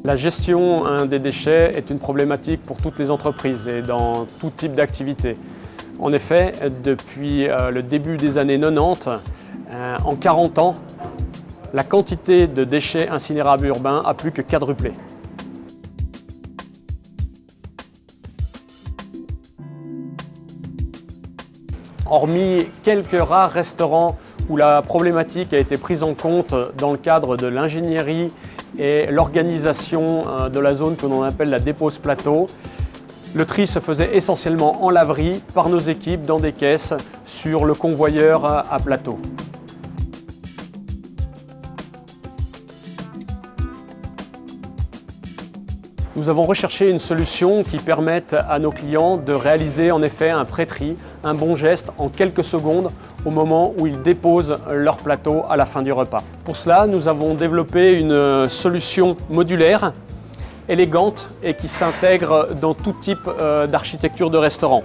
La gestion des déchets est une problématique pour toutes les entreprises et dans tout type d'activité. En effet, depuis le début des années 90, en 40 ans, la quantité de déchets incinérables urbains a plus que quadruplé. Hormis quelques rares restaurants où la problématique a été prise en compte dans le cadre de l'ingénierie et l'organisation de la zone que l'on appelle la dépose plateau, le tri se faisait essentiellement en laverie par nos équipes dans des caisses sur le convoyeur à plateau. Nous avons recherché une solution qui permette à nos clients de réaliser en effet un pré-tri, un bon geste en quelques secondes au moment où ils déposent leur plateau à la fin du repas. Pour cela, nous avons développé une solution modulaire, élégante et qui s'intègre dans tout type d'architecture de restaurant.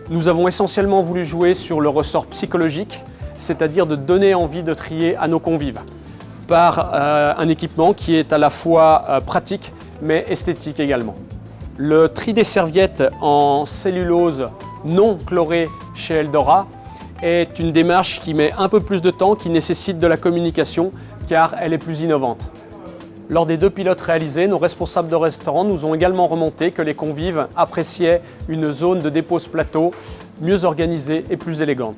Nous avons essentiellement voulu jouer sur le ressort psychologique, c'est-à-dire de donner envie de trier à nos convives par un équipement qui est à la fois pratique mais esthétique également. Le tri des serviettes en cellulose non chlorée chez Eldora est une démarche qui met un peu plus de temps, qui nécessite de la communication car elle est plus innovante. Lors des 2 pilotes réalisés, nos responsables de restaurant nous ont également remonté que les convives appréciaient une zone de dépose plateau mieux organisée et plus élégante.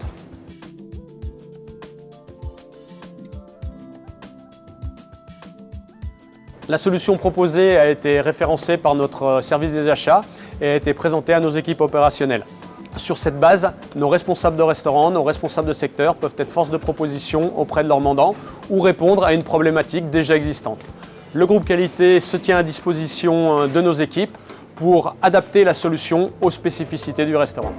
La solution proposée a été référencée par notre service des achats et a été présentée à nos équipes opérationnelles. Sur cette base, nos responsables de restaurant, nos responsables de secteur peuvent être force de proposition auprès de leurs mandants ou répondre à une problématique déjà existante. Le groupe qualité se tient à disposition de nos équipes pour adapter la solution aux spécificités du restaurant.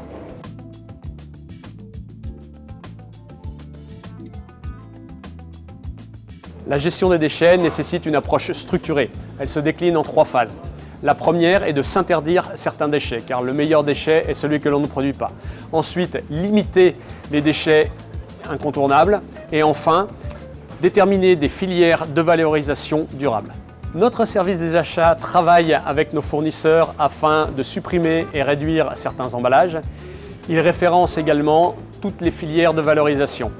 La gestion des déchets nécessite une approche structurée. Elle se décline en 3 phases. La première est de s'interdire certains déchets, car le meilleur déchet est celui que l'on ne produit pas. Ensuite, limiter les déchets incontournables. Et enfin, déterminer des filières de valorisation durable. Notre service des achats travaille avec nos fournisseurs afin de supprimer et réduire certains emballages. Il référence également toutes les filières de valorisation.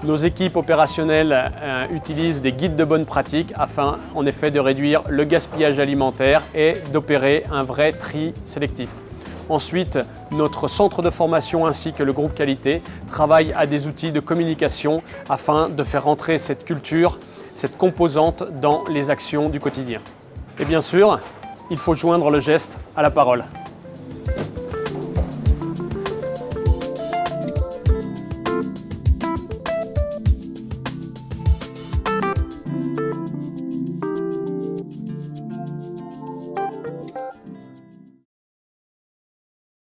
Nos équipes opérationnelles utilisent des guides de bonne pratique afin en effet de réduire le gaspillage alimentaire et d'opérer un vrai tri sélectif. Ensuite, notre centre de formation ainsi que le groupe qualité travaillent à des outils de communication afin de faire rentrer cette culture, cette composante dans les actions du quotidien. Et bien sûr, il faut joindre le geste à la parole.